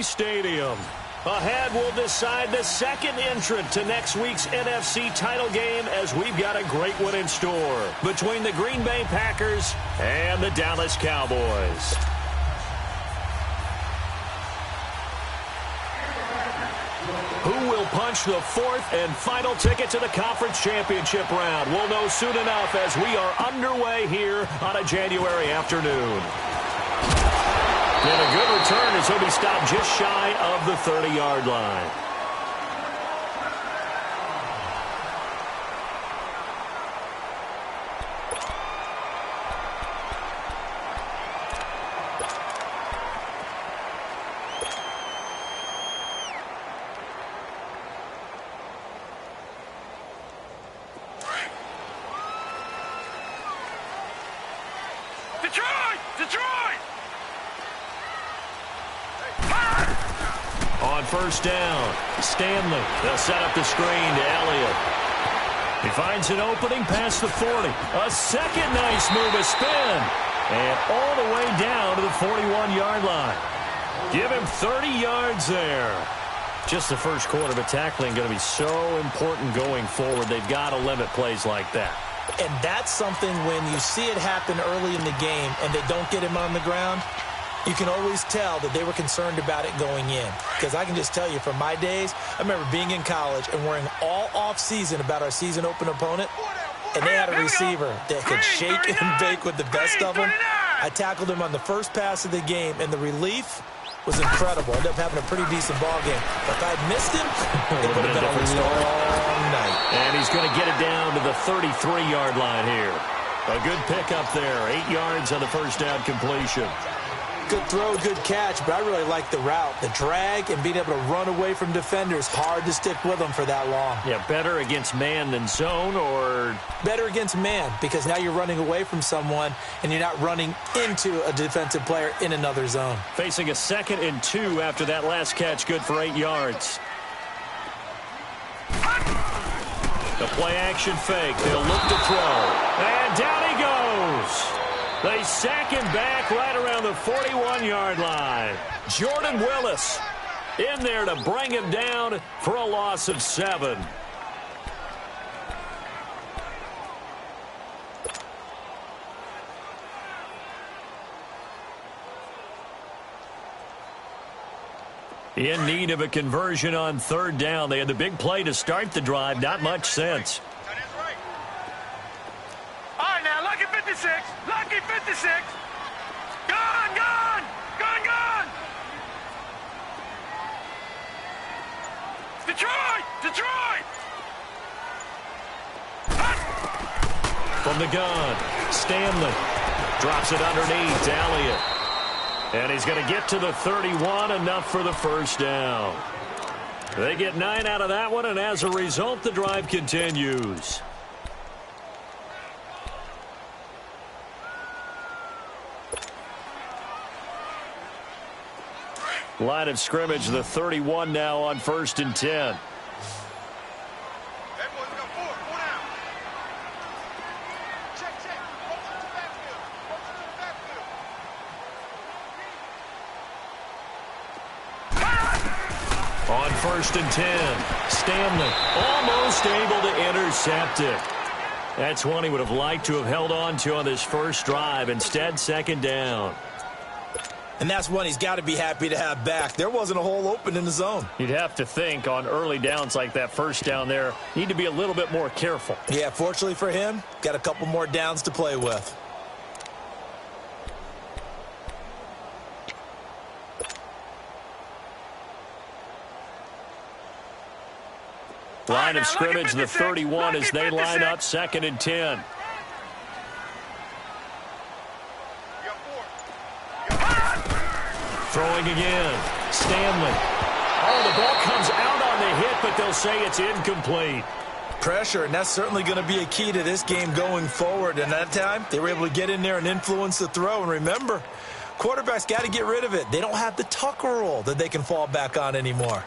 Stadium. Ahead, we'll decide the second entrant to next week's NFC title game as we've got a great one in store between the Green Bay Packers and the Dallas Cowboys. Who will punch the fourth and final ticket to the conference championship round? We'll know soon enough as we are underway here on a January afternoon. And a good return as he'll be stopped just shy of the 30-yard line. First down, Stanley. They'll set up the screen to Elliott. He finds an opening past the 40. A second nice move, a spin. And all the way down to the 41-yard line. Give him 30 yards there. Just the first quarter, but tackling going to be so important going forward. They've got to limit plays like that. And that's something when you see it happen early in the game and they don't get him on the ground, you can always tell that they were concerned about it going in. Because I can just tell you from my days, I remember being in college and worrying all off-season about our season-open opponent, and they had a receiver that could shake and bake with the best of them. I tackled him on the first pass of the game, and the relief was incredible. Ended up having a pretty decent ball game. But if I had missed him, it would have been a long night. And he's going to get it down to the 33-yard line here. A good pickup there. 8 yards on the first down completion. Good throw, good catch, but I really like the route. The drag and being able to run away from defenders, hard to stick with them for that long. Yeah, better against man than zone, or? Better against man, because now you're running away from someone and you're not running into a defensive player in another zone. Facing a 2nd and 2 after that last catch, good for 8 yards. The play-action fake. They'll look to throw. And down he goes. They sack him back right around the 41-yard line. Jordan Willis in there to bring him down for a loss of 7. In need of a conversion on 3rd down. They had the big play to start the drive. Not much sense. All right, now, lucky 56. Lucky 56. Gone, gone. Gone, gone. Detroit. Detroit. From the gun, Stanley drops it underneath to Elliott. And he's going to get to the 31, enough for the first down. They get 9 out of that one, and as a result, the drive continues. Line of scrimmage, the 31 now on 1st and 10. On 1st and 10, Stanley almost able to intercept it. That's one he would have liked to have held on to on this first drive. Instead, 2nd down. And that's one he's got to be happy to have back. There wasn't a hole open in the zone. You'd have to think on early downs like that first down there, need to be a little bit more careful. Yeah, fortunately for him, got a couple more downs to play with. Line of scrimmage, the 31 as they line up 2nd and 10. Throwing again. Stanley. Oh, the ball comes out on the hit, but they'll say it's incomplete. Pressure, and that's certainly going to be a key to this game going forward. And that time, they were able to get in there and influence the throw. And remember, quarterbacks got to get rid of it. They don't have the Tucker rule that they can fall back on anymore.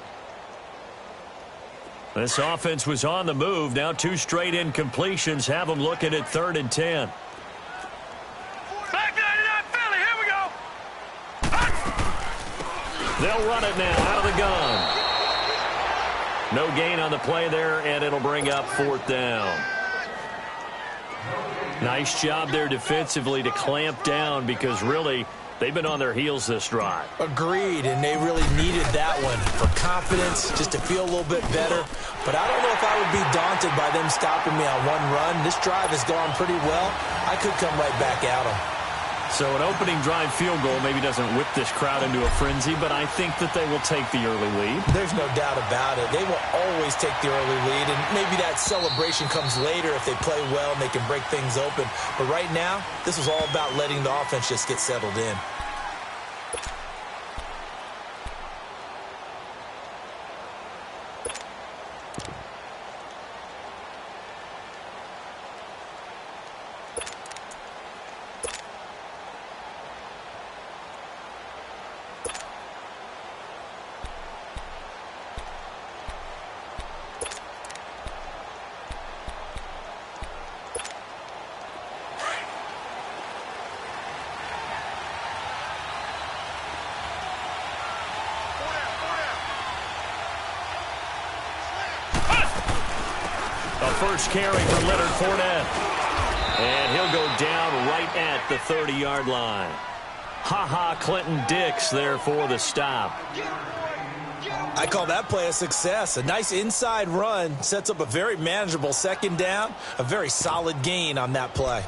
This offense was on the move. Now 2 straight incompletions have them looking at 3rd and 10. Back 99 Philly, here we go. They'll run it now out of the gun. No gain on the play there, and it'll bring up 4th down. Nice job there defensively to clamp down because really they've been on their heels this drive. Agreed, and they really needed that one for confidence, just to feel a little bit better. But I don't know if I would be daunted by them stopping me on one run. This drive has gone pretty well. I could come right back at them. So an opening drive field goal maybe doesn't whip this crowd into a frenzy, but I think that they will take the early lead. There's no doubt about it. They will always take the early lead, and maybe that celebration comes later if they play well and they can break things open. But right now, this was all about letting the offense just get settled in. First carry for Leonard Fournette. And he'll go down right at the 30-yard line. Clinton Dix there for the stop. I call that play a success. A nice inside run sets up a very manageable 2nd down. A very solid gain on that play.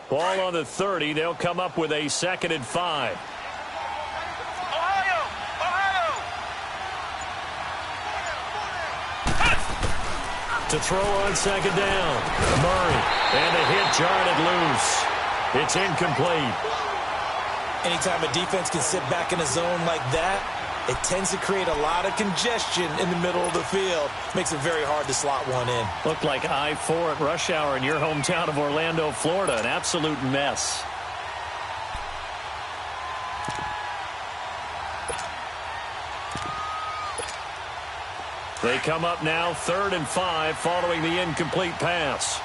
Ball on the 30. They'll come up with a 2nd and 5. Ohio! To throw on 2nd down. Murray. And the hit jarred it loose. It's incomplete. Anytime a defense can sit back in a zone like that, it tends to create a lot of congestion in the middle of the field. Makes it very hard to slot one in. Looked like I-4 at rush hour in your hometown of Orlando, Florida. An absolute mess. They come up now 3rd and 5 following the incomplete pass.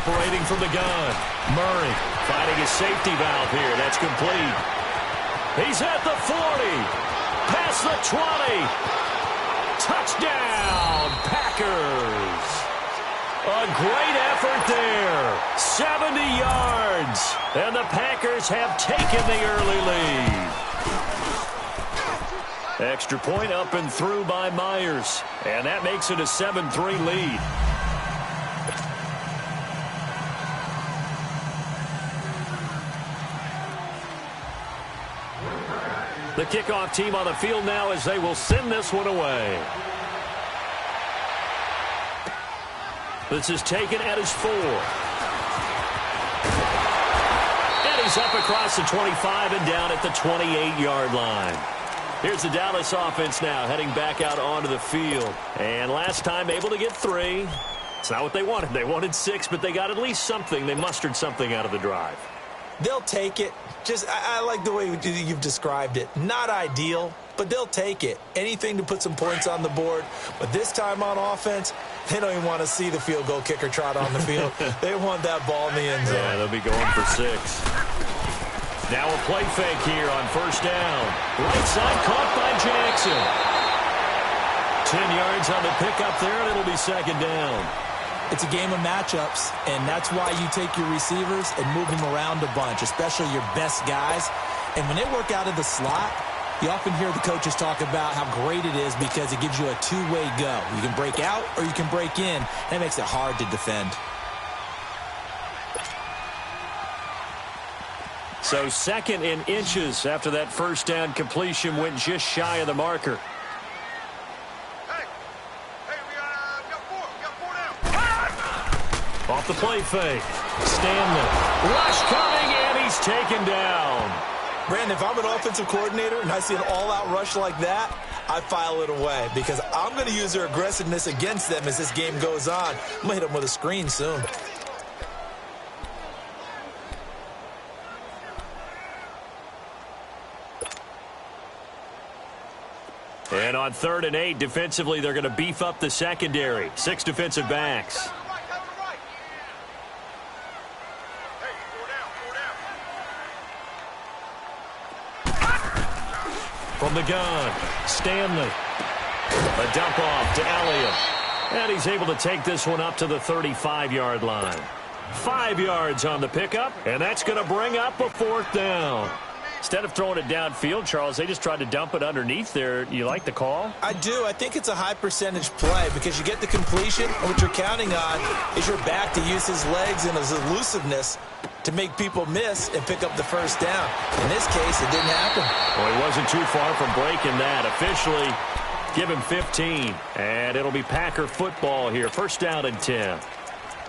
Operating from the gun. Murray finding his safety valve here. That's complete. He's at the 40. Past the 20. Touchdown, Packers. A great effort there. 70 yards. And the Packers have taken the early lead. Extra point up and through by Myers. And that makes it a 7-3 lead. The kickoff team on the field now as they will send this one away. This is taken at his 4. And he's up across the 25 and down at the 28-yard line. Here's the Dallas offense now heading back out onto the field. And last time able to get 3. It's not what they wanted. They wanted 6, but they got at least something. They mustered something out of the drive. They'll take it. I like the way you've described it. Not ideal, but they'll take it. Anything to put some points on the board. But this time on offense, they don't even want to see the field goal kicker trot on the field. They want that ball in the end zone. Yeah, they'll be going for 6. Now a play fake here on 1st down. Right side caught by Jackson. 10 yards on the pickup there, and it'll be 2nd down. It's a game of matchups, and that's why you take your receivers and move them around a bunch, especially your best guys. And when they work out of the slot, you often hear the coaches talk about how great it is because it gives you a two-way go. You can break out or you can break in. That makes it hard to defend. So 2nd in inches after that 1st down completion went just shy of the marker. Off the play fake. Stanley. Rush coming, and he's taken down. Brandon, if I'm an offensive coordinator and I see an all-out rush like that, I file it away because I'm going to use their aggressiveness against them as this game goes on. I'm going to hit them with a screen soon. And on 3rd and 8, defensively, they're going to beef up the secondary. 6 defensive backs. From the gun, Stanley. A dump off to Elliott. And he's able to take this one up to the 35-yard line. 5 yards on the pickup, and that's going to bring up a 4th down. Instead of throwing it downfield, Charles, they just tried to dump it underneath there. You like the call? I do. I think it's a high-percentage play because you get the completion, and what you're counting on is your back to use his legs and his elusiveness to make people miss and pick up the 1st down. In this case, it didn't happen. Well, he wasn't too far from breaking that. Officially, give him 15. And it'll be Packer football here. 1st down and 10.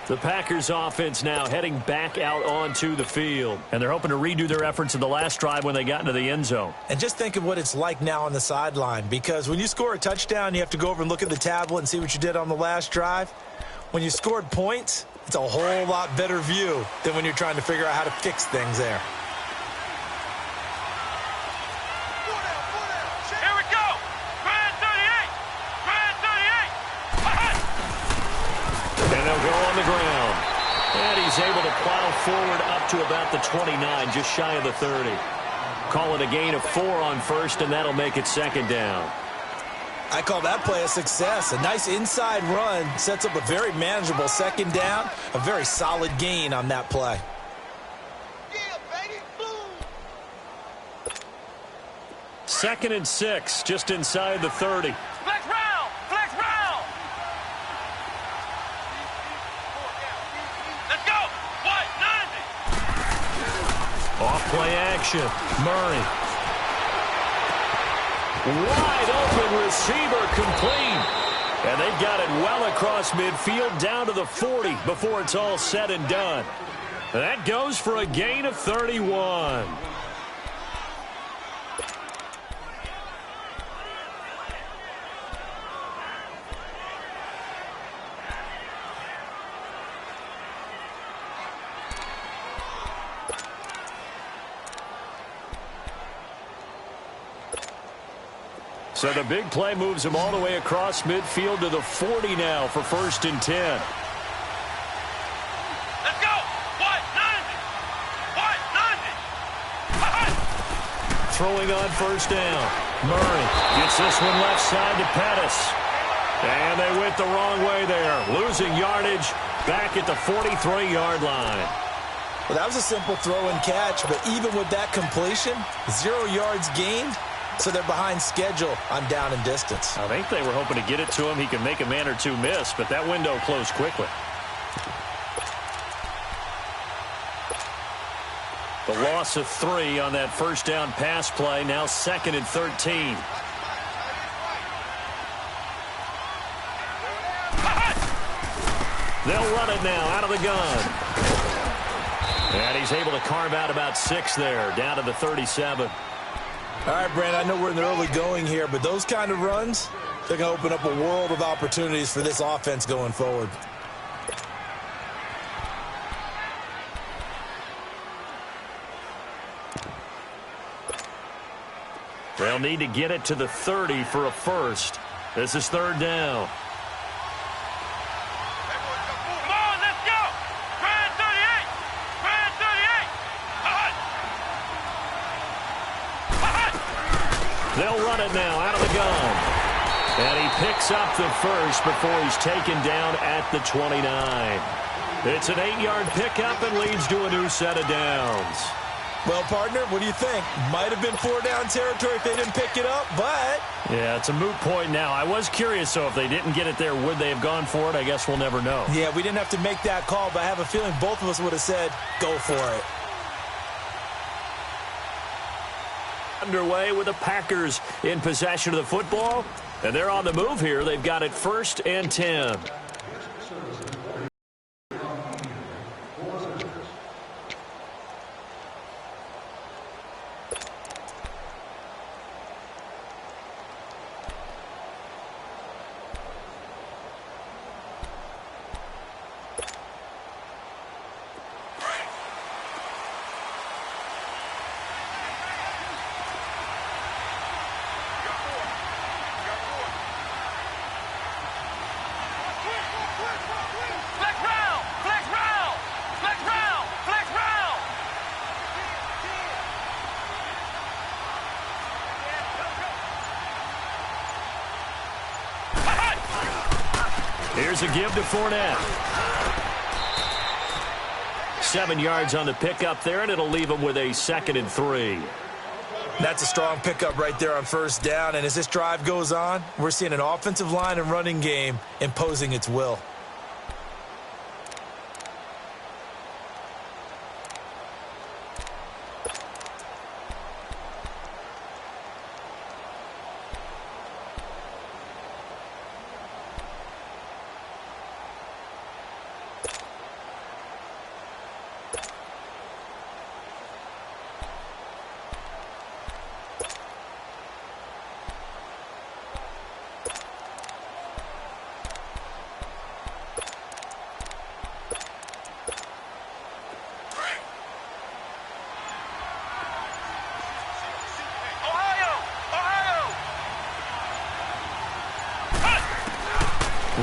The Packers offense now heading back out onto the field. And they're hoping to redo their efforts in the last drive when they got into the end zone. And just think of what it's like now on the sideline, because when you score a touchdown, you have to go over and look at the tablet and see what you did on the last drive. When you scored points, it's a whole lot better view than when you're trying to figure out how to fix things there. Here we go. Grand 38. Grand 38. And they'll go on the ground. And he's able to plow forward up to about the 29, just shy of the 30. Call it a gain of 4 on 1st, and that'll make it 2nd down. I call that play a success. A nice inside run sets up a very manageable 2nd down. A very solid gain on that play. Yeah, baby. Boom. 2nd and 6, just inside the 30. Flex round. Flex round. Let's go. What? 90. Off play action. Murray. Wide open receiver complete. And they've got it well across midfield down to the 40 before it's all said and done. That goes for a gain of 31. So the big play moves him all the way across midfield to the 40 now for 1st and 10. Let's go. What? 90. What? 90. Throwing on 1st down. Murray gets this one left side to Pettis. And they went the wrong way there. Losing yardage back at the 43-yard line. Well, that was a simple throw and catch, but even with that completion, 0 yards gained. So they're behind schedule on down and distance. I think they were hoping to get it to him. He could make a man or two miss, but that window closed quickly. The loss of 3 on that 1st down pass play. Now 2nd and 13. They'll run it now out of the gun. And he's able to carve out about 6 there, down to the 37. All right, Brandon, I know we're in the early going here, but those kind of runs, they're going to open up a world of opportunities for this offense going forward. They'll need to get it to the 30 for a 1st. This is 3rd down. Come on, let's go. Grand 38. Grand 38. They'll run it now out of the gun. And he picks up the 1st before he's taken down at the 29. It's an 8-yard pickup and leads to a new set of downs. Well, partner, what do you think? Might have been 4-down territory if they didn't pick it up, but... Yeah, it's a moot point now. I was curious, so if they didn't get it there, would they have gone for it? I guess we'll never know. Yeah, we didn't have to make that call, but I have a feeling both of us would have said, go for it. Underway with the Packers in possession of the football, and they're on the move here. They've got it 1st and 10. Here's a give to Fournette. 7 yards on the pickup there, and it'll leave him with a 2nd and 3. That's a strong pickup right there on first down. And as this drive goes on, we're seeing an offensive line and running game imposing its will.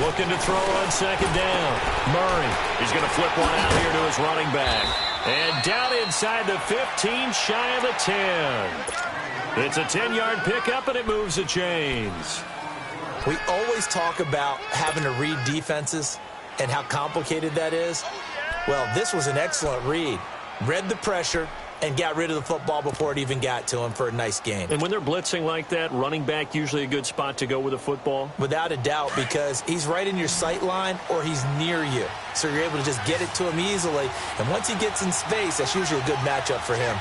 Looking to throw on 2nd down. Murray. He's going to flip one out here to his running back. And down inside the 15, shy of the 10. It's a 10-yard pickup, and it moves the chains. We always talk about having to read defenses and how complicated that is. Well, this was an excellent read. Read the pressure and got rid of the football before it even got to him for a nice gain. And when they're blitzing like that, running back usually a good spot to go with a football? Without a doubt, because he's right in your sight line or he's near you. So you're able to just get it to him easily. And once he gets in space, that's usually a good matchup for him.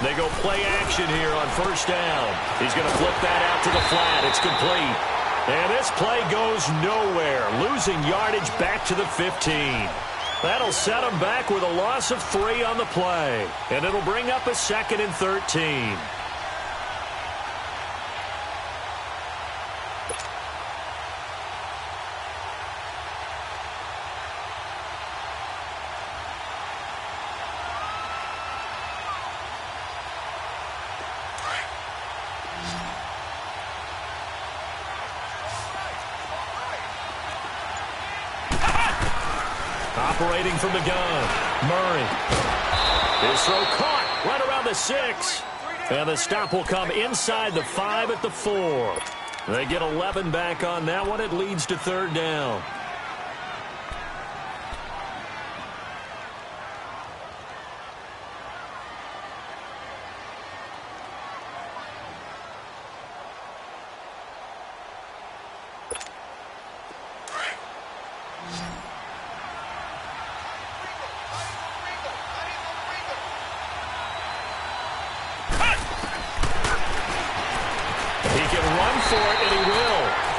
They go play action here on first down. He's going to flip that out to the flat. It's complete. And this play goes nowhere, losing yardage back to the 15. That'll set him back with a loss of 3 on the play. And it'll bring up a 2nd and 13. Operating from the gun, Murray. His throw caught right around the 6. And the stop will come inside the 5 at the 4. They get 11 back on that one. It leads to 3rd down.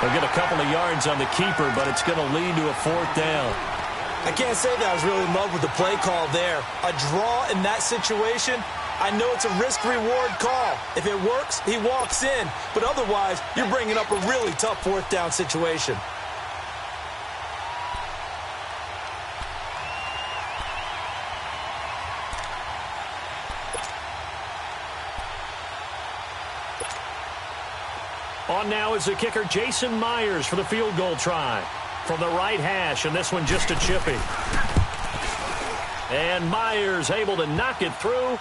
They'll get a couple of yards on the keeper, but it's going to lead to a 4th down. I can't say that I was really in love with the play call there. A draw in that situation, I know it's a risk-reward call. If it works, he walks in. But otherwise, you're bringing up a really tough 4th down situation. On now is the kicker, Jason Myers, for the field goal try. From the right hash, and this one just a chippy. And Myers able to knock it through.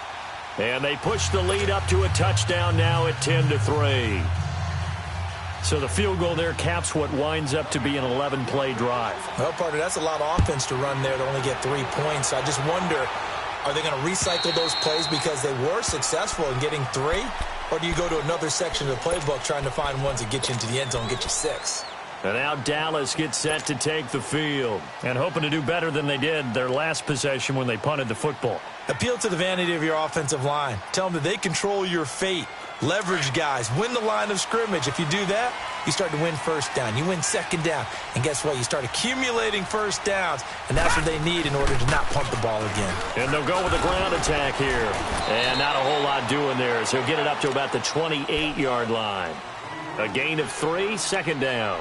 And they push the lead up to a touchdown now at 10-3. So the field goal there caps what winds up to be an 11-play drive. Well, partner, that's a lot of offense to run there to only get 3 points. I just wonder, are they going to recycle those plays because they were successful in getting 3? Or do you go to another section of the playbook trying to find ones that get you into the end zone, get you 6? And now Dallas gets set to take the field and hoping to do better than they did their last possession when they punted the football. Appeal to the vanity of your offensive line. Tell them that they control your fate. Leverage guys. Win the line of scrimmage. If you do that, you start to win first down. You win second down. And guess what? You start accumulating first downs. And that's what they need in order to not punt the ball again. And they'll go with a ground attack here. And not a whole lot doing there. So he'll get it up to about the 28-yard line. A gain of 3, 2nd down.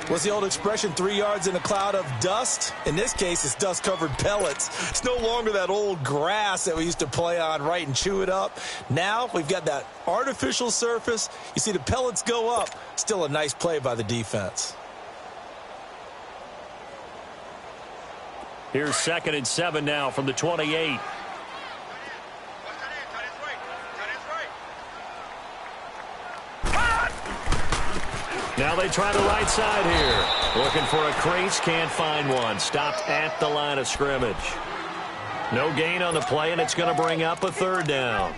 What's the old expression, 3 yards in a cloud of dust? In this case, it's dust-covered pellets. It's no longer that old grass that we used to play on, right, and chew it up. Now we've got that artificial surface. You see the pellets go up. Still a nice play by the defense. Here's 2nd and 7 now from the 28. Now they try the right side here. Looking for a crease, can't find one. Stopped at the line of scrimmage. No gain on the play, and it's going to bring up a third down.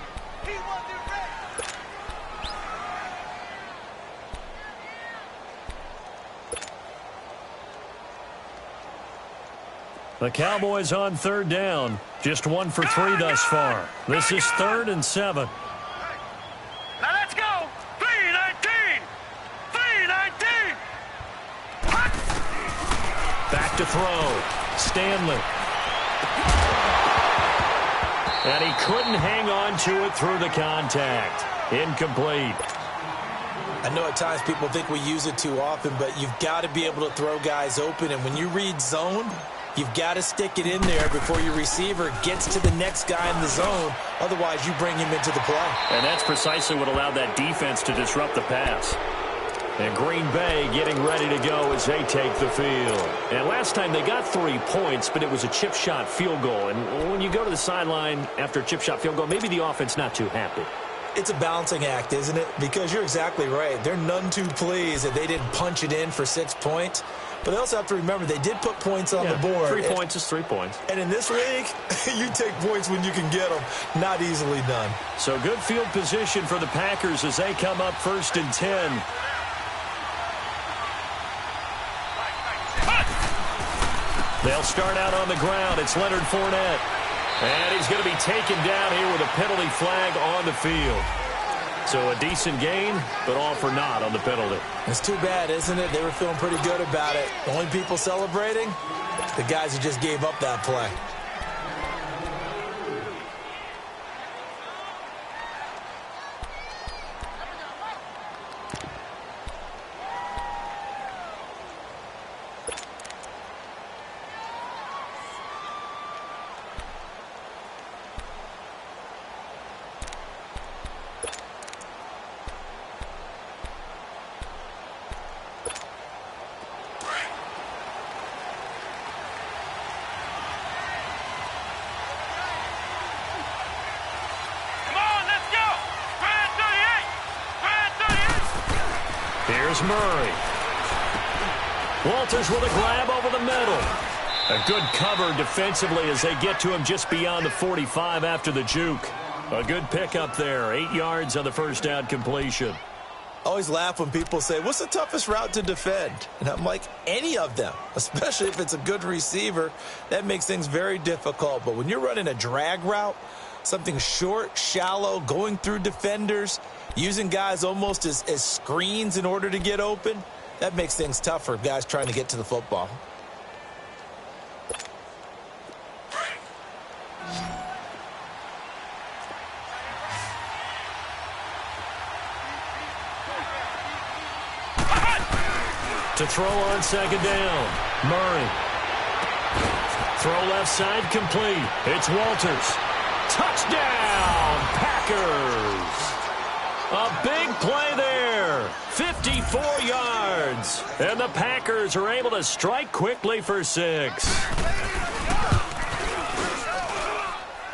The Cowboys on third down. Just 1 for 3 thus far. This is 3rd and 7. Now let's go. 3-19. 3-19. Back to throw. Stanley. And he couldn't hang on to it through the contact. Incomplete. I know at times people think we use it too often, but you've got to be able to throw guys open. And when you read zone, you've got to stick it in there before your receiver gets to the next guy in the zone. Otherwise, you bring him into the play. And that's precisely what allowed that defense to disrupt the pass. And Green Bay getting ready to go as they take the field. And last time they got 3 points, but it was a chip shot field goal. And when you go to the sideline after a chip shot field goal, maybe the offense not too happy. It's a balancing act, isn't it? Because you're exactly right. They're none too pleased that they didn't punch it in for 6 points. But they also have to remember they did put points on the board. 3 points is 3 points. And in this league, you take points when you can get them. Not easily done. So good field position for the Packers as they come up 1st and 10. They'll start out on the ground. It's Leonard Fournette. And he's going to be taken down here with a penalty flag on the field. So a decent gain, but all for naught on the penalty. It's too bad, isn't it? They were feeling pretty good about it. The only people celebrating, the guys who just gave up that play. Here's Murray. Walters with a grab over the middle. A good cover defensively as they get to him just beyond the 45 after the juke. A good pickup there. 8 yards on the first down completion. I always laugh when people say, what's the toughest route to defend? And I'm like, any of them, especially if it's a good receiver. That makes things very difficult. But when you're running a drag route, something short, shallow, going through defenders, using guys almost as screens in order to get open, that makes things tough for guys trying to get to the football. To throw on second down, Murray. Throw left side complete. It's Walters. Touchdown, Packers. A big play there. 54 yards. And the Packers are able to strike quickly for 6.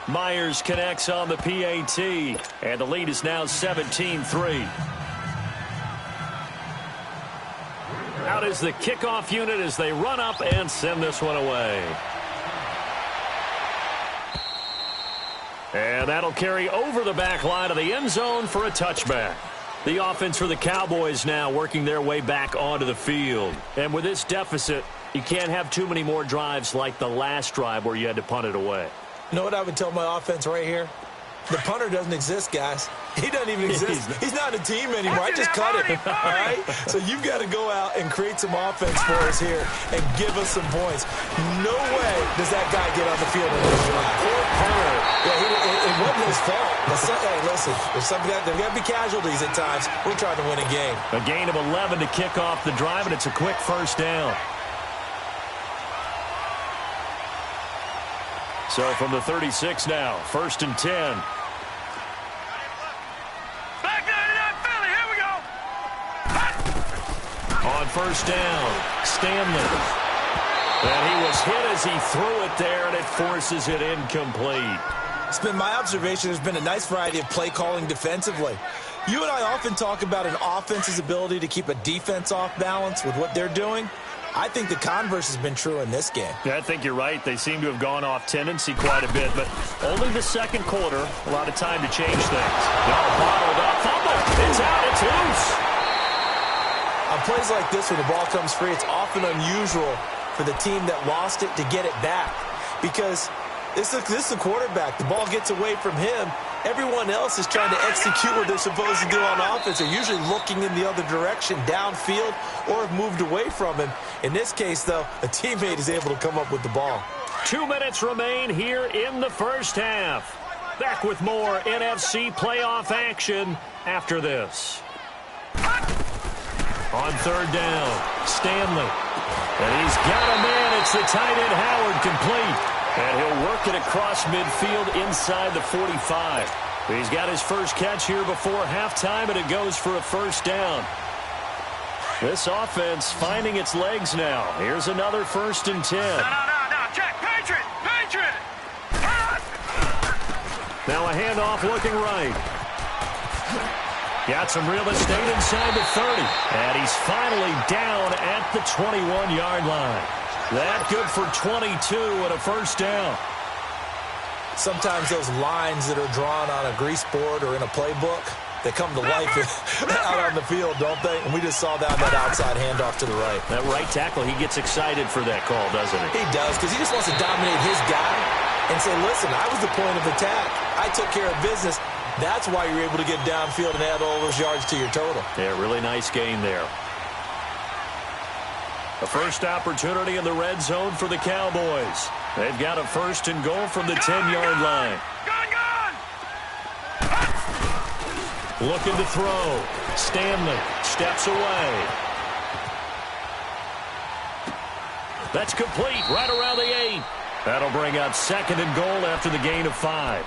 Myers connects on the PAT. And the lead is now 17-3. Out is the kickoff unit as they run up and send this one away. And that'll carry over the back line of the end zone for a touchback. The offense for the Cowboys now working their way back onto the field. And with this deficit, you can't have too many more drives like the last drive where you had to punt it away. You know what I would tell my offense right here? The punter doesn't exist, guys. He doesn't even exist. He's not a team anymore. I just cut him, all right? So you've got to go out and create some offense for us here and give us some points. No way does that guy get on the field in this drive. Poor punter. Yeah, it wasn't his fault. Hey, listen, there's got to be casualties at times. We're trying to win a game. A gain of 11 to kick off the drive, and it's a quick first down. So from the 36 now, 1st and 10. On first down, Stanley. And he was hit as he threw it there, and it forces it incomplete. It's been my observation there's been a nice variety of play calling defensively. You and I often talk about an offense's ability to keep a defense off balance with what they're doing. I think the converse has been true in this game. Yeah, I think you're right. They seem to have gone off tendency quite a bit, but only the second quarter, a lot of time to change things. Now bottled up, fumble. It's out, it's loose. On plays like this where the ball comes free, it's often unusual for the team that lost it to get it back because this is the quarterback. The ball gets away from him. Everyone else is trying to execute what they're supposed to do on offense. They're usually looking in the other direction, downfield, or have moved away from him. In this case, though, a teammate is able to come up with the ball. 2 minutes remain here in the first half. Back with more NFC playoff action after this. On third down, Stanley. And he's got a man. It's the tight end Howard complete. And he'll work it across midfield inside the 45. He's got his first catch here before halftime, and it goes for a first down. This offense finding its legs now. Here's another 1st and 10. No, check. Patriot! Now a handoff looking right. Got some real estate inside the 30. And he's finally down at the 21-yard line. That good for 22 and a first down. Sometimes those lines that are drawn on a grease board or in a playbook, they come to life out on the field, don't they? And we just saw that outside handoff to the right. That right tackle, he gets excited for that call, doesn't he? He does, because he just wants to dominate his guy and say, listen, I was the point of attack. I took care of business. That's why you're able to get downfield and add all those yards to your total. Yeah, really nice gain there. A first opportunity in the red zone for the Cowboys. They've got a 1st and goal from the 10-yard line. Looking to throw. Stanley steps away. That's complete right around the 8. That'll bring up 2nd and goal after the gain of 5.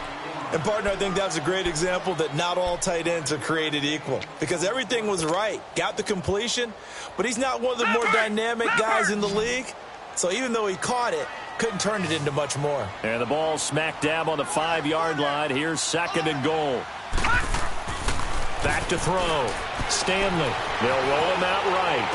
And, partner, I think that's a great example that not all tight ends are created equal because everything was right. Got the completion, but he's not one of the more dynamic guys in the league. So even though he caught it, couldn't turn it into much more. And the ball smack dab on the 5-yard line. Here's 2nd and goal. Back to throw. Stanley. They'll roll him out right.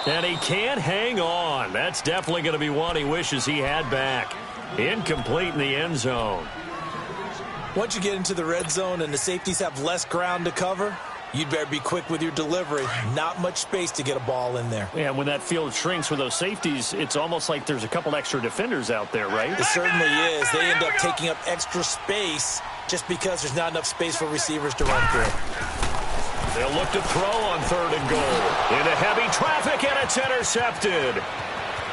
And he can't hang on. That's definitely going to be one he wishes he had back. Incomplete in the end zone. Once you get into the red zone and the safeties have less ground to cover, you'd better be quick with your delivery. Not much space to get a ball in there. Yeah, when that field shrinks with those safeties, it's almost like there's a couple extra defenders out there, right? It certainly is. They end up taking up extra space just because there's not enough space for receivers to run through. They'll look to throw on 3rd and goal. Into heavy traffic, and it's intercepted.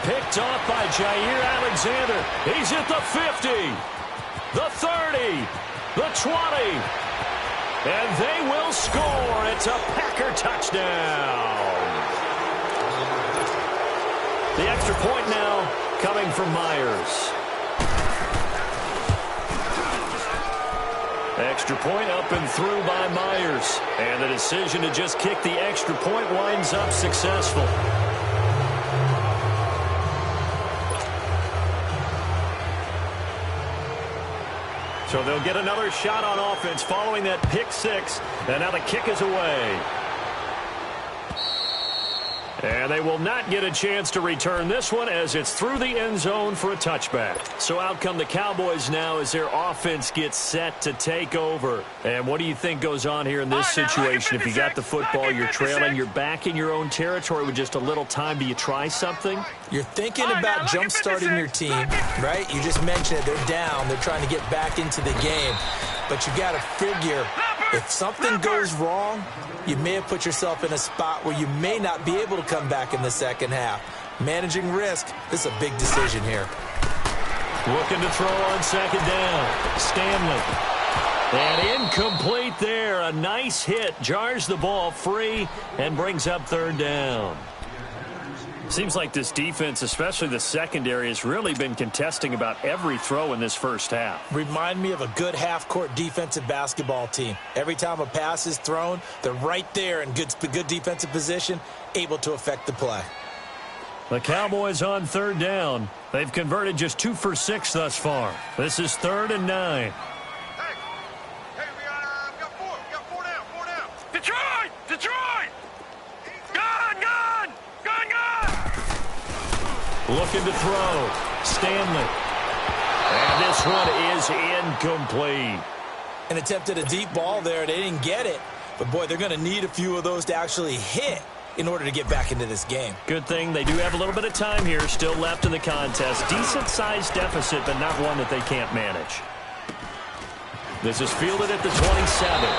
Picked off by Jair Alexander. He's at the 50, the 30, the 20. And they will score. It's a Packer touchdown. The extra point now coming from Myers. Extra point up and through by Myers. And the decision to just kick the extra point winds up successful. So they'll get another shot on offense following that pick 6. And now the kick is away. And they will not get a chance to return this one as it's through the end zone for a touchback. So out come the Cowboys now as their offense gets set to take over. And what do you think goes on here in this situation? If you got the football, you're trailing, you're back in your own territory with just a little time. Do you try something? You're thinking about jump-starting your team, right? You just mentioned it. They're down. They're trying to get back into the game. But you got to figure if something goes wrong, you may have put yourself in a spot where you may not be able to come back in the second half. Managing risk, this is a big decision here. Looking to throw on 2nd down. Stanley. And incomplete there. A nice hit. Jars the ball free and brings up 3rd down. Seems like this defense, especially the secondary, has really been contesting about every throw in this first half. Remind me of a good half-court defensive basketball team. Every time a pass is thrown, they're right there in good defensive position, able to affect the play. The Cowboys on 3rd down. They've converted just 2 for 6 thus far. This is 3rd and 9. Hey, we got 4 Detroit! Detroit! Gone, gone! Gone, gone! Looking to throw. Stanley. And this one is incomplete. And attempted a deep ball there. They didn't get it. But, boy, they're going to need a few of those to actually hit in order to get back into this game. Good thing they do have a little bit of time here still left in the contest. Decent-sized deficit, but not one that they can't manage. This is fielded at the 27.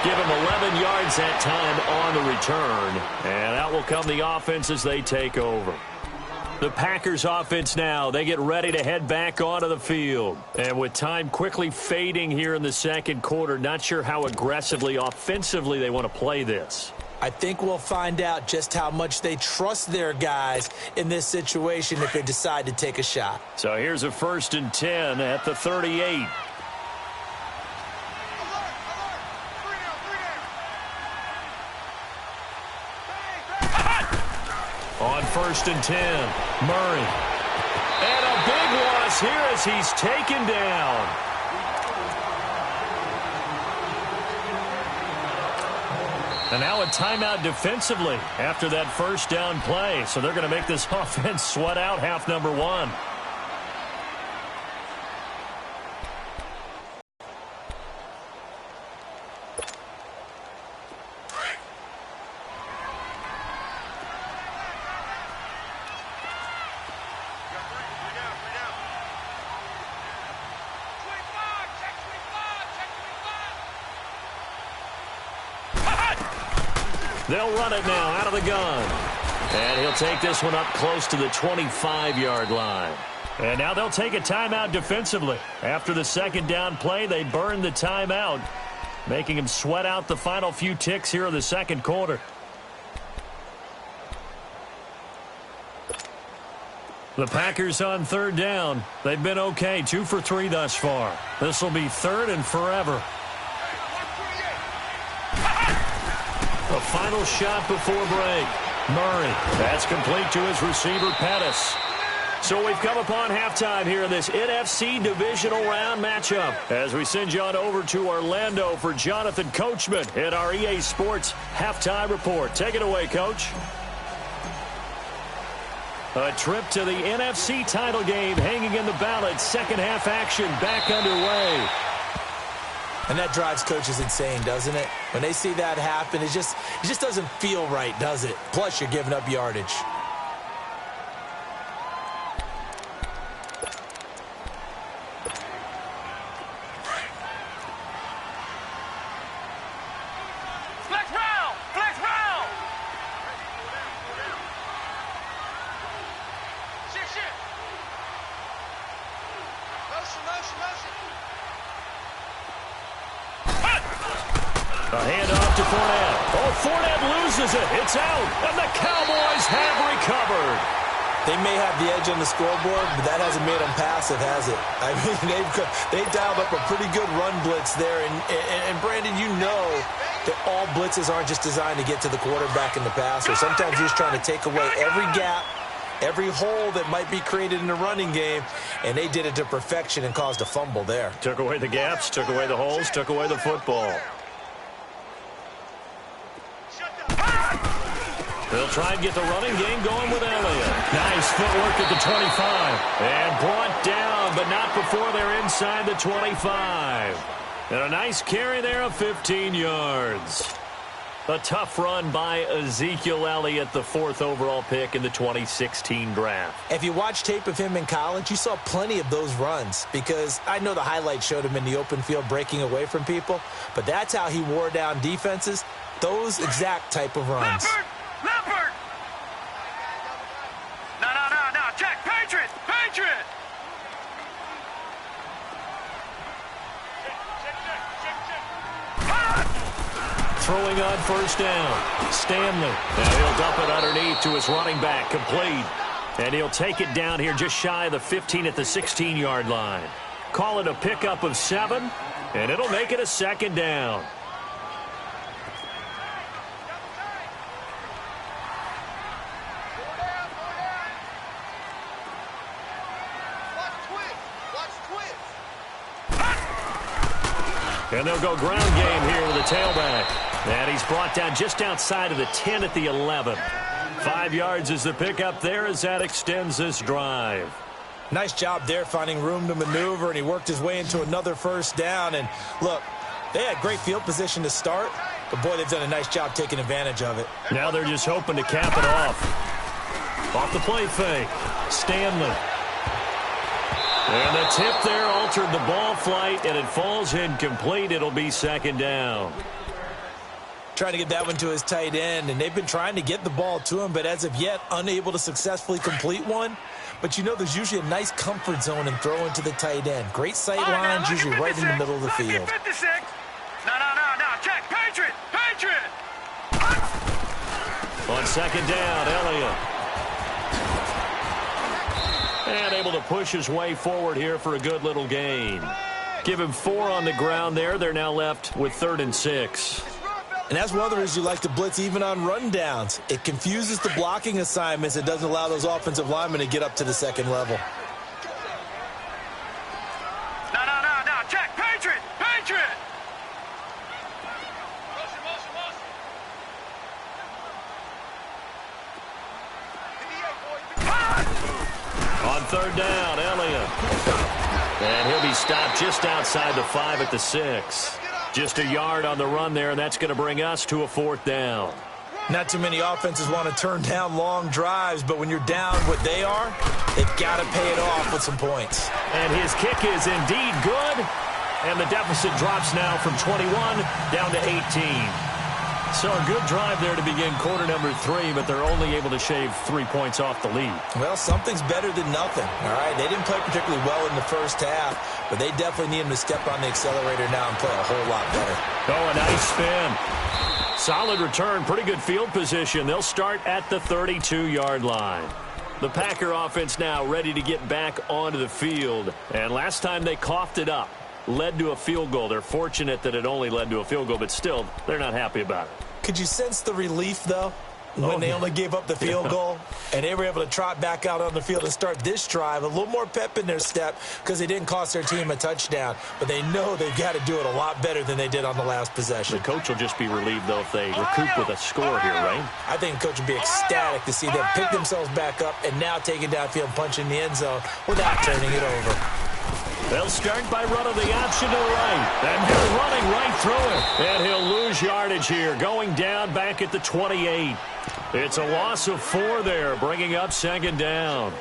Give him 11 yards that time on the return. And out will come the offense as they take over. The Packers offense now, they get ready to head back onto the field. And with time quickly fading here in the second quarter, not sure how aggressively, offensively they want to play this. I think we'll find out just how much they trust their guys in this situation if they decide to take a shot. So here's a 1st and 10 at the 38. On 1st and 10, Murray. And a big loss here as he's taken down. And now a timeout defensively after that first down play. So they're going to make this offense sweat out half number one. They'll run it now out of the gun. And he'll take this one up close to the 25-yard line. And now they'll take a timeout defensively. After the second down play, they burn the timeout, making him sweat out the final few ticks here in the second quarter. The Packers on 3rd down. They've been okay, 2 for 3 thus far. This will be 3rd and forever. A final shot before break. Murray. That's complete to his receiver, Pettis. So we've come upon halftime here in this NFC Divisional Round matchup. As we send you on over to Orlando for Jonathan Coachman in our EA Sports Halftime Report. Take it away, Coach. A trip to the NFC title game hanging in the balance. Second half action back underway. And that drives coaches insane, doesn't it? When they see that happen, it just doesn't feel right, does it? Plus, you're giving up yardage. Flex round! Flex round! Shit! Motion! A handoff to Fournette. Oh, Fournette loses it. It's out, and the Cowboys have recovered. They may have the edge on the scoreboard, but that hasn't made them passive, has it? I mean, they've dialed up a pretty good run blitz there. And Brandon, you know that all blitzes aren't just designed to get to the quarterback in the passer. Sometimes you're just trying to take away every gap, every hole that might be created in the running game, and they did it to perfection and caused a fumble there. Took away the gaps, took away the holes, took away the football. They'll try and get the running game going with Elliott. Nice footwork at the 25. And brought down, but not before they're inside the 25. And a nice carry there of 15 yards. A tough run by Ezekiel Elliott, the 4th overall pick in the 2016 draft. If you watch tape of him in college, you saw plenty of those runs because I know the highlights showed him in the open field breaking away from people, but that's how he wore down defenses, those exact type of runs. Leopard! No, check! Patriot! Throwing on 1st down. Stanley. Now he'll dump it underneath to his running back. Complete. And he'll take it down here just shy of the 15 at the 16-yard line. Call it a pickup of 7, and it'll make it a 2nd down. And And they'll go ground game here with a tailback. And he's brought down just outside of the 10 at the 11. 5 yards is the pickup there as that extends this drive. Nice job there finding room to maneuver, and he worked his way into another first down. And look, they had great field position to start, but boy, they've done a nice job taking advantage of it. Now they're just hoping to cap it off. Off the play fake, Stanley. And the tip there altered the ball flight, and it falls incomplete. It'll be second down. Trying to get that one to his tight end, and they've been trying to get the ball to him, but as of yet, unable to successfully complete one. But you know there's usually a nice comfort zone in throwing to the tight end. Great sight lines, usually right in the middle of the field. 56. No. Check. Patriot. On second down, Elliott. And able to push his way forward here for a good little gain. Give him 4 on the ground there. They're now left with 3rd and 6. And that's one of the reasons you like to blitz even on rundowns. It confuses the blocking assignments. It doesn't allow those offensive linemen to get up to the second level. No. Check. Patriot. On 3rd down, Elliott. And he'll be stopped just outside the 5 at the 6. Just a yard on the run there, and that's going to bring us to a 4th down. Not too many offenses want to turn down long drives, but when you're down what they are, they've got to pay it off with some points. And his kick is indeed good. And the deficit drops now from 21 down to 18. So a good drive there to begin quarter number 3, but they're only able to shave 3 points off the lead. Well, something's better than nothing, all right? They didn't play particularly well in the first half, but they definitely need him to step on the accelerator now and play a whole lot better. Oh, a nice spin. Solid return, pretty good field position. They'll start at the 32-yard line. The Packer offense now ready to get back onto the field. And last time they coughed it up, led to a field goal. They're fortunate that it only led to a field goal, but still, they're not happy about it. Could you sense the relief, though, when they only gave up the field goal and they were able to trot back out on the field and start this drive? A little more pep in their step because they didn't cost their team a touchdown, but they know they've got to do it a lot better than they did on the last possession. The coach will just be relieved, though, if they recoup with a score here, right? I think the coach would be ecstatic to see them pick themselves back up and now take it downfield, punch in the end zone without turning it over. They'll start by running the option to the right. And they're running right through it. And he'll lose yardage here, going down back at the 28. It's a loss of 4 there, bringing up second down.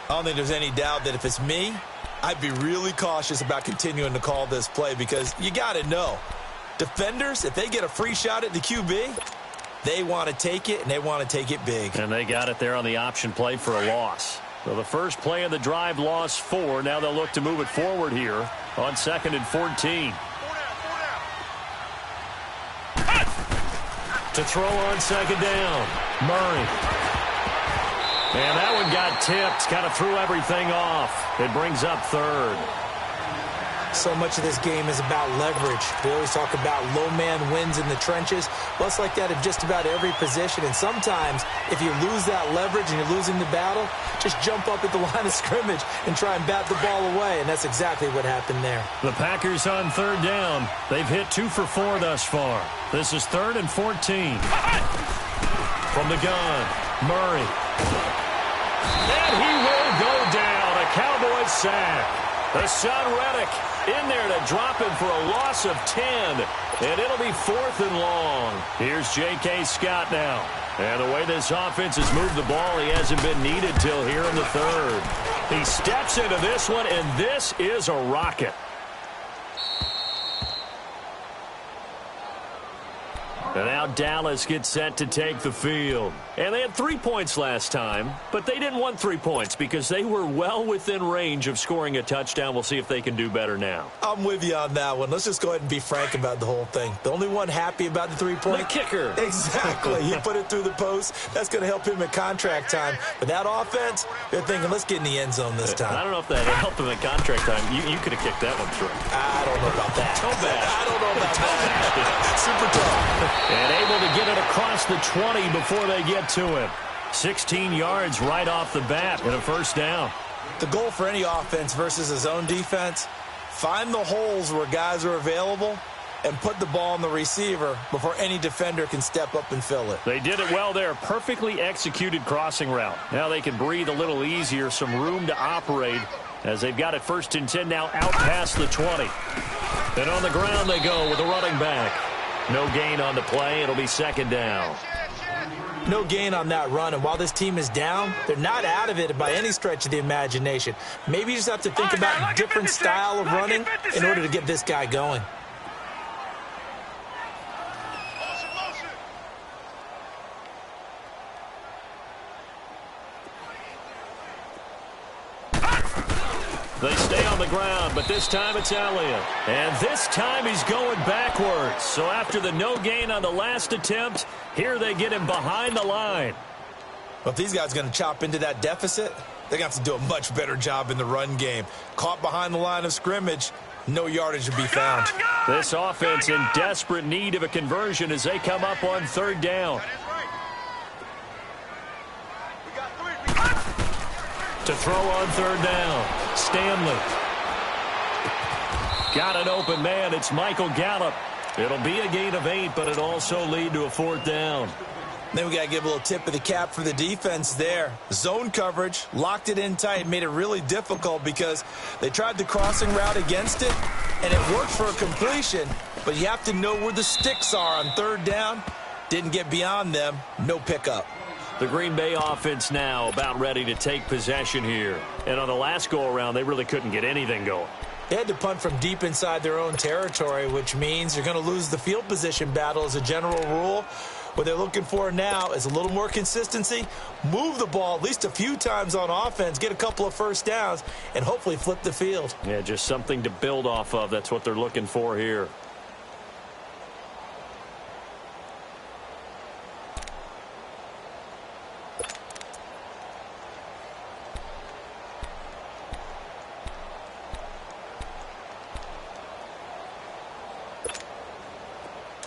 I don't think there's any doubt that if it's me, I'd be really cautious about continuing to call this play because you got to know, defenders, if they get a free shot at the QB, they want to take it, and they want to take it big. And they got it there on the option play for a loss. So the first play of the drive lost 4. Now they'll look to move it forward here on 2nd and 14. To throw on second down, Murray. And that one got tipped, kind of threw everything off. It brings up 3rd. So much of this game is about leverage. We always talk about low man wins in the trenches. Well, it's like that in just about every position. And sometimes, if you lose that leverage and you're losing the battle, just jump up at the line of scrimmage and try and bat the ball away. And that's exactly what happened there. The Packers on 3rd down. They've hit 2 for 4 thus far. This is 3rd and 14. From the gun, Murray. And he will go down. A Cowboys sack. The son Reddick in there to drop him for a loss of 10. And it'll be 4th and long. Here's J.K. Scott now. And the way this offense has moved the ball, he hasn't been needed till here in the 3rd. He steps into this one, and this is a rocket. And now Dallas gets set to take the field. And they had 3 points last time, but they didn't want 3 points because they were well within range of scoring a touchdown. We'll see if they can do better now. I'm with you on that one. Let's just go ahead and be frank about the whole thing. The only one happy about the 3-point? The kicker. Exactly. He put it through the post. That's going to help him at contract time. But that offense, they're thinking, let's get in the end zone this time. I don't know if that helped him at contract time. You could have kicked that one through. I don't know about that. Toe bash. I don't know about that. Super tough. And able to get it across the 20 before they get to him. 16 yards right off the bat and a first down. The goal for any offense versus a zone defense Find the holes where guys are available and put the ball on the receiver before any defender can step up and fill it. They did it well there. Perfectly executed crossing route. Now they can breathe a little easier, some room to operate as they've got it 1st and 10 now out past the 20. And on the ground they go with a running back. No gain on the play. It'll be 2nd down. No gain on that run, and while this team is down, they're not out of it by any stretch of the imagination. Maybe you just have to think about a different style of running in order to get this guy going. They stay on the ground, but this time it's Elliott. And this time he's going backwards. So after the no gain on the last attempt, here they get him behind the line. Well, if these guys are going to chop into that deficit, they're going to have to do a much better job in the run game. Caught behind the line of scrimmage, no yardage to be found. This offense in desperate need of a conversion as they come up on 3rd down. To throw on 3rd down. Stanley. Got an open man. It's Michael Gallup. It'll be a gain of 8, but it'll also lead to a 4th down. Then we got to give a little tip of the cap for the defense there. Zone coverage, locked it in tight, made it really difficult because they tried the crossing route against it, and it worked for a completion, but you have to know where the sticks are on 3rd down. Didn't get beyond them, no pickup. The Green Bay offense now about ready to take possession here. And on the last go-around, they really couldn't get anything going. They had to punt from deep inside their own territory, which means you're going to lose the field position battle as a general rule. What they're looking for now is a little more consistency, move the ball at least a few times on offense, get a couple of 1st downs, and hopefully flip the field. Yeah, just something to build off of. That's what they're looking for here.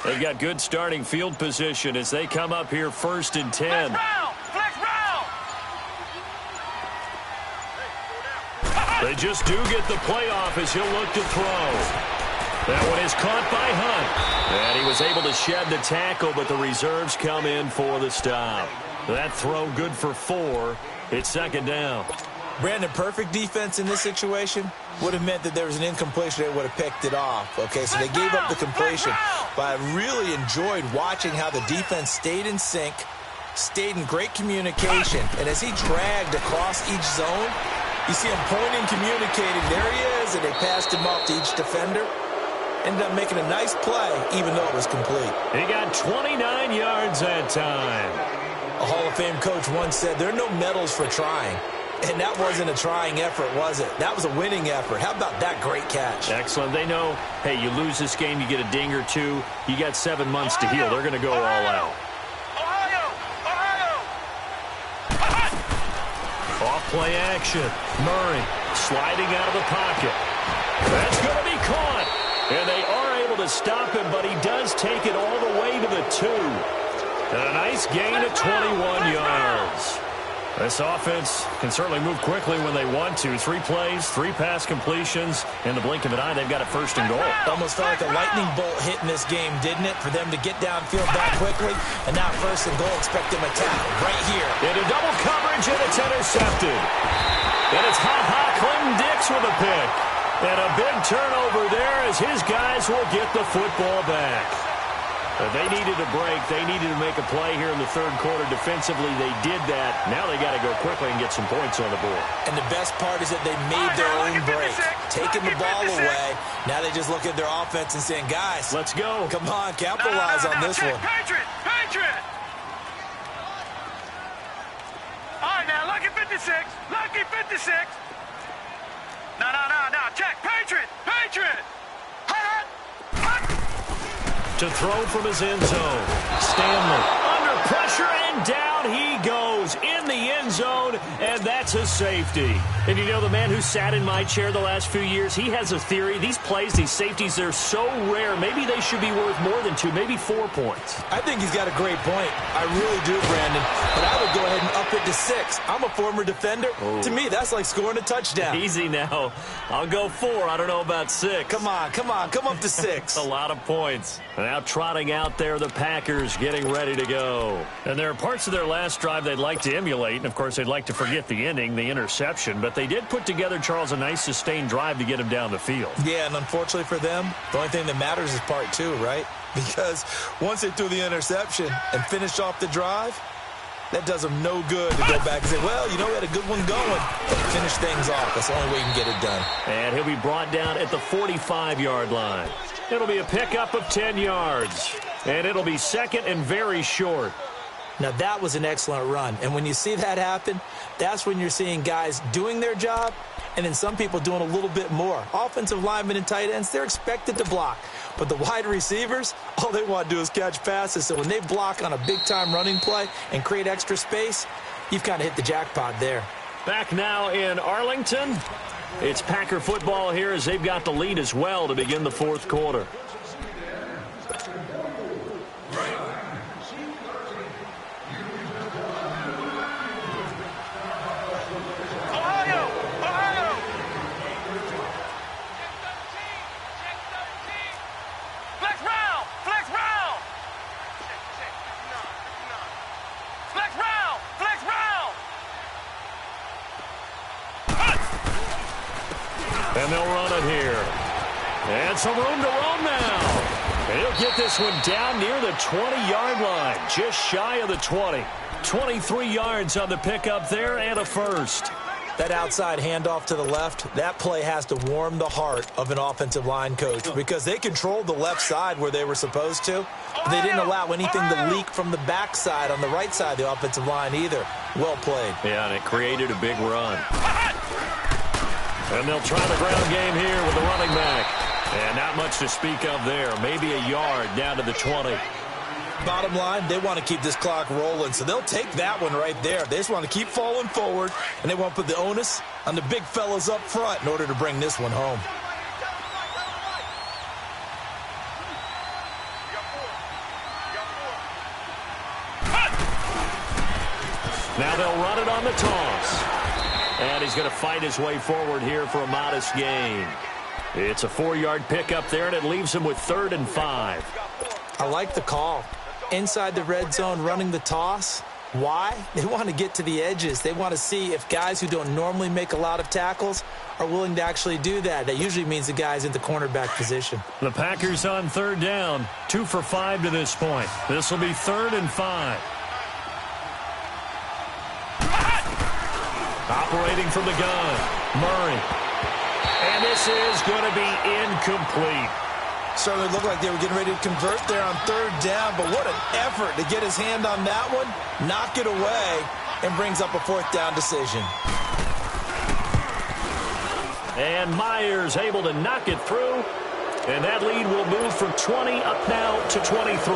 They've got good starting field position as they come up here 1st and 10. Flex round. They just do get the playoff as he'll look to throw. That one is caught by Hunt. And he was able to shed the tackle, but the reserves come in for the stop. That throw good for 4. It's 2nd down. Brandon, perfect defense in this situation would have meant that there was an incompletion. They would have picked it off. Okay, so they gave up the completion. But I really enjoyed watching how the defense stayed in sync, stayed in great communication. And as he dragged across each zone, you see him pointing, communicating. There he is, and they passed him off to each defender. Ended up making a nice play, even though it was complete. He got 29 yards that time. A Hall of Fame coach once said, there are no medals for trying. And that wasn't a trying effort, was it? That was a winning effort. How about that great catch? Excellent. They know, hey, you lose this game, you get a ding or 2. You got 7 months to heal. They're going to go all out. Off play action. Murray sliding out of the pocket. That's going to be caught. And they are able to stop him, but he does take it all the way to the 2. And a nice gain of 21 yards. This offense can certainly move quickly when they want to. 3 plays, 3 pass completions. In the blink of an eye, they've got a 1st and goal. Almost felt like a lightning bolt hit in this game, didn't it? For them to get downfield that quickly. And now 1st and goal, expect them to tackle right here. Into double coverage, and it's intercepted. And it's Clinton Dix with a pick. And a big turnover there as his guys will get the football back. They needed a break. They needed to make a play here in the 3rd quarter. Defensively, they did that. Now they got to go quickly and get some points on the board. And the best part is that they made their own break. Taking the ball away. Now they just look at their offense and saying, guys, let's go. Come on, capitalize on this one. Patriot! All right, now, lucky 56. Lucky 56. No. Check. Patriot! To throw from his end zone. Stanley under pressure, and down he goes. goes in the end zone, and that's a safety. And you know, the man who sat in my chair the last few years, he has a theory. These plays, these safeties, they're so rare. Maybe they should be worth more than 2, maybe 4 points. I think he's got a great point. I really do, Brandon. But I would go ahead and up it to 6. I'm a former defender. Oh. To me, that's like scoring a touchdown. Easy now. I'll go 4. I don't know about 6. Come on. Come up to 6. A lot of points. Now trotting out there, the Packers getting ready to go. And there are parts of their last drive they'd like to emulate. And, of course, they'd like to forget the ending, the interception. But they did put together, Charles, a nice sustained drive to get him down the field. Yeah, and unfortunately for them, the only thing that matters is part 2, right? Because once they threw the interception and finished off the drive, that does them no good to go back and say, well, you know, we had a good one going. Finish things off. That's the only way you can get it done. And he'll be brought down at the 45-yard line. It'll be a pickup of 10 yards. And it'll be second and very short. Now, that was an excellent run. And when you see that happen, that's when you're seeing guys doing their job and then some people doing a little bit more. Offensive linemen and tight ends, they're expected to block. But the wide receivers, all they want to do is catch passes. So when they block on a big-time running play and create extra space, you've kind of hit the jackpot there. Back now in Arlington. It's Packer football here as they've got the lead as well to begin the fourth quarter. And they'll run it here. And some room to roam now. And he'll get this one down near the 20-yard line, just shy of the 20. 23 yards on the pickup there and a first. That outside handoff to the left, that play has to warm the heart of an offensive line coach because they controlled the left side where they were supposed to. But they didn't allow anything to leak from the backside on the right side of the offensive line either. Well played. Yeah, and it created a big run. And they'll try the ground game here with the running back. And not much to speak of there. Maybe a yard down to the 20. Bottom line, they want to keep this clock rolling, so they'll take that one right there. They just want to keep falling forward, and they want to put the onus on the big fellas up front in order to bring this one home. Now they'll run it on the toss. And he's going to fight his way forward here for a modest gain. It's a 4-yard pickup there, and it leaves him with 3rd and 5. I like the call. Inside the red zone running the toss. Why? They want to get to the edges. They want to see if guys who don't normally make a lot of tackles are willing to actually do that. That usually means the guy's in the cornerback position. The Packers on 3rd down. 2 for 5 to this point. This will be 3rd and 5. Operating from the gun, Murray. And this is going to be incomplete. Certainly looked like they were getting ready to convert there on 3rd down, but what an effort to get his hand on that one, knock it away, and brings up a 4th down decision. And Myers able to knock it through, and that lead will move from 20 up now to 23.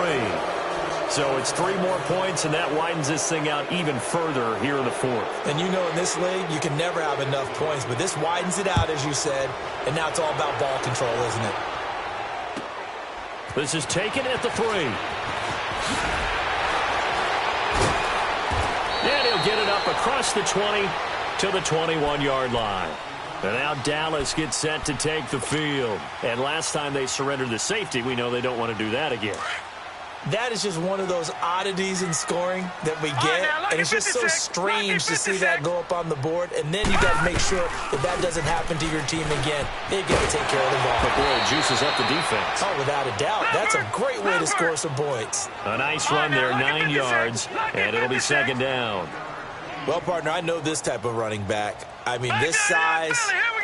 So it's 3 more points, and that widens this thing out even further here in the 4th. And you know in this league, you can never have enough points, but this widens it out, as you said, and now it's all about ball control, isn't it? This is taken at the 3. And he'll get it up across the 20 to the 21-yard line. And now Dallas gets set to take the field. And last time they surrendered the safety, we know they don't want to do that again. That is just one of those oddities in scoring that we get, and it's just so strange to see that go up on the board, and then you got to make sure that that doesn't happen to your team again. They've got to take care of the ball. But boy, it juices up the defense. Oh, without a doubt. That's a great way to score some points. A nice run there, 9 yards, and it'll be 2nd down. Well, partner, I know this type of running back. I mean, this size,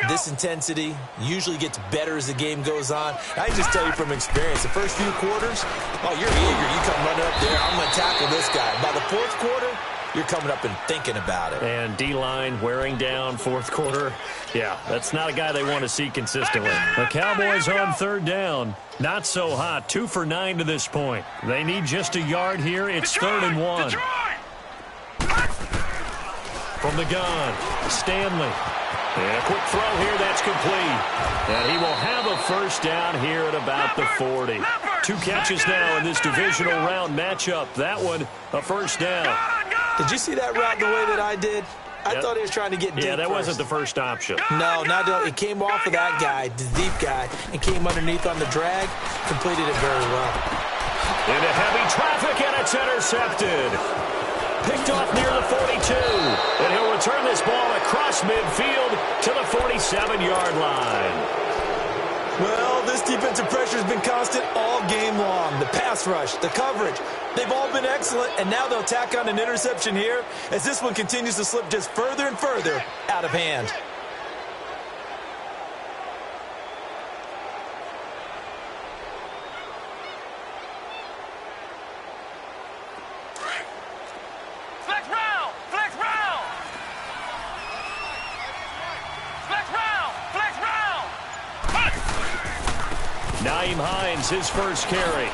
this intensity usually gets better as the game goes on. I can just tell you from experience, the first few quarters, oh, you're eager. You come running up there, I'm going to tackle this guy. By the 4th quarter, you're coming up and thinking about it. And D-line wearing down 4th quarter. Yeah, that's not a guy they want to see consistently. The Cowboys on 3rd down. Not so hot. 2 for 9 to this point. They need just a yard here. It's 3rd and 1. From the gun, Stanley. And a quick throw here that's complete. And he will have a first down here at about the 40. 2 catches now in this divisional round matchup. That one, a first down. Did you see that route the way that I did? I thought he was trying to get deep. Yeah, that first. wasn't the first option. No, not at all. It came off of that guy, the deep guy, and came underneath on the drag. Completed it very well. Into heavy traffic, and it's intercepted. Picked off near the 42. And he'll return this ball across midfield to the 47-yard line. Well, this defensive pressure has been constant all game long. The pass rush, the coverage, they've all been excellent, and now they'll tack on an interception here as this one continues to slip just further and further out of hand. Flex round! Flex round! Flex round! Flex round! Nyheim Hines, his first carry.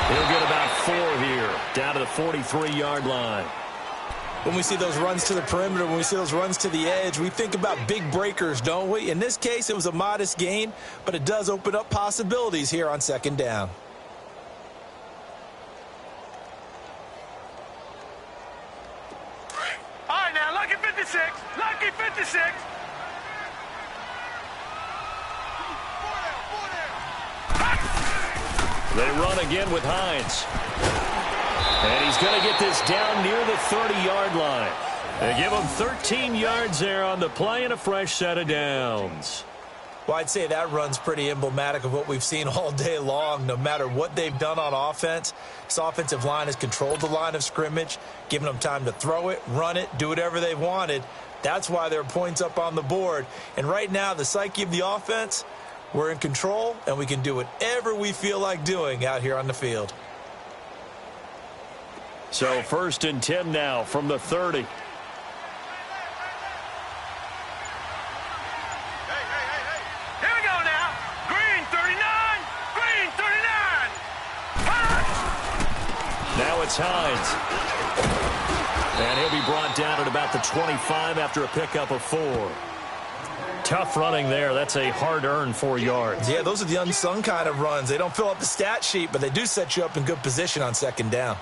He'll get about 4 here, down to the 43-yard line. When we see those runs to the perimeter, when we see those runs to the edge, we think about big breakers, don't we? In this case, it was a modest gain, but it does open up possibilities here on second down. All right, now, lucky 56. Lucky 56. They run again with Hines. And he's going to get this down near the 30-yard line. They give him 13 yards there on the play and a fresh set of downs. Well, I'd say that run's pretty emblematic of what we've seen all day long. No matter what they've done on offense, this offensive line has controlled the line of scrimmage, given them time to throw it, run it, do whatever they've wanted. That's why there are points up on the board. And right now, the psyche of the offense, we're in control, and we can do whatever we feel like doing out here on the field. So 1st and 10 now from the 30. Here we go now. Green 39. Green 39. Now it's Hines. And he'll be brought down at about the 25 after a pickup of 4. Tough running there. That's a hard-earned 4 yards. Yeah, those are the unsung kind of runs. They don't fill up the stat sheet, but they do set you up in good position on second down.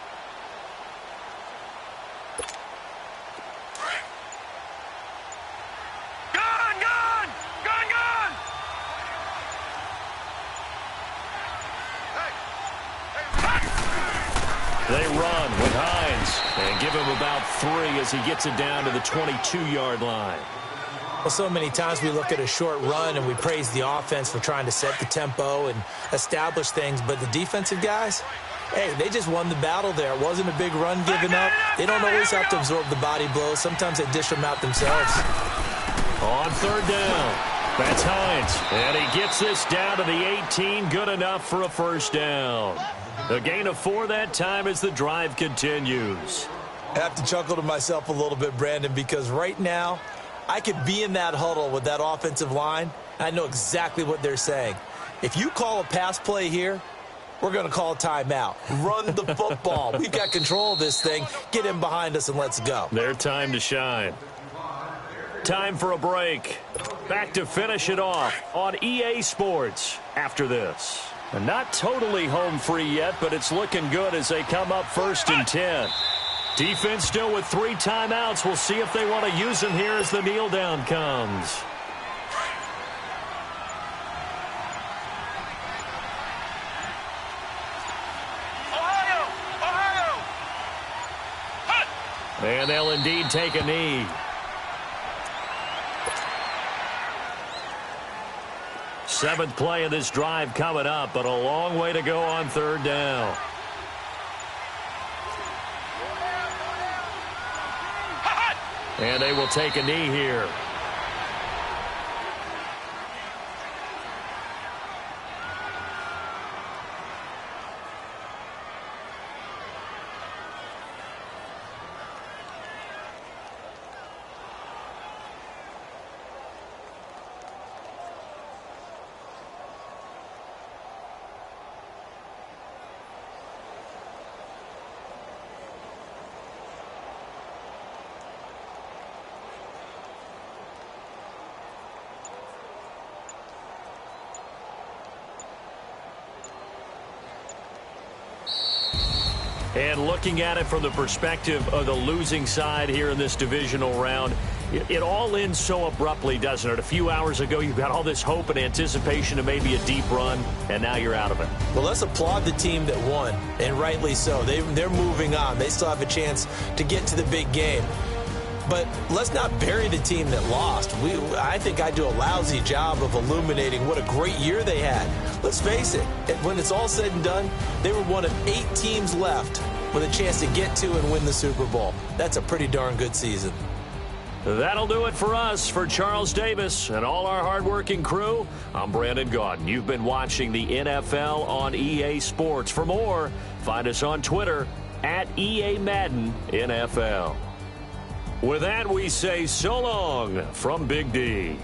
Gun, gun. Gun, gun. They run with Hines and give him about 3 as he gets it down to the 22-yard line. Well, so many times we look at a short run and we praise the offense for trying to set the tempo and establish things, but the defensive guys, hey, they just won the battle there. It wasn't a big run given up. They don't always have to absorb the body blows. Sometimes they dish them out themselves. On 3rd down, that's Hines. And he gets this down to the 18, good enough for a first down. A gain of 4 that time as the drive continues. I have to chuckle to myself a little bit, Brandon, because right now, I could be in that huddle with that offensive line, and I know exactly what they're saying. If you call a pass play here, we're going to call a timeout. Run the football. We've got control of this thing. Get in behind us and let's go. Their time to shine. Time for a break. Back to finish it off on EA Sports after this. And not totally home free yet, but it's looking good as they come up 1st and 10. Defense still with 3 timeouts. We'll see if they want to use them here as the kneel down comes. Ohio. Ohio. And they'll indeed take a knee. Seventh play of this drive coming up, but a long way to go on 3rd down. And they will take a knee here. And looking at it from the perspective of the losing side here in this divisional round, it all ends so abruptly, doesn't it? A few hours ago, you got all this hope and anticipation of maybe a deep run, and now you're out of it. Well, let's applaud the team that won, and rightly so. They're moving on. They still have a chance to get to the big game. But let's not bury the team that lost. I think I do a lousy job of illuminating what a great year they had. Let's face it, when it's all said and done, they were one of 8 teams left with a chance to get to and win the Super Bowl. That's a pretty darn good season. That'll do it for us. For Charles Davis and all our hardworking crew, I'm Brandon Gaudin. You've been watching the NFL on EA Sports. For more, find us on Twitter at EA Madden NFL. With that, we say so long from Big D.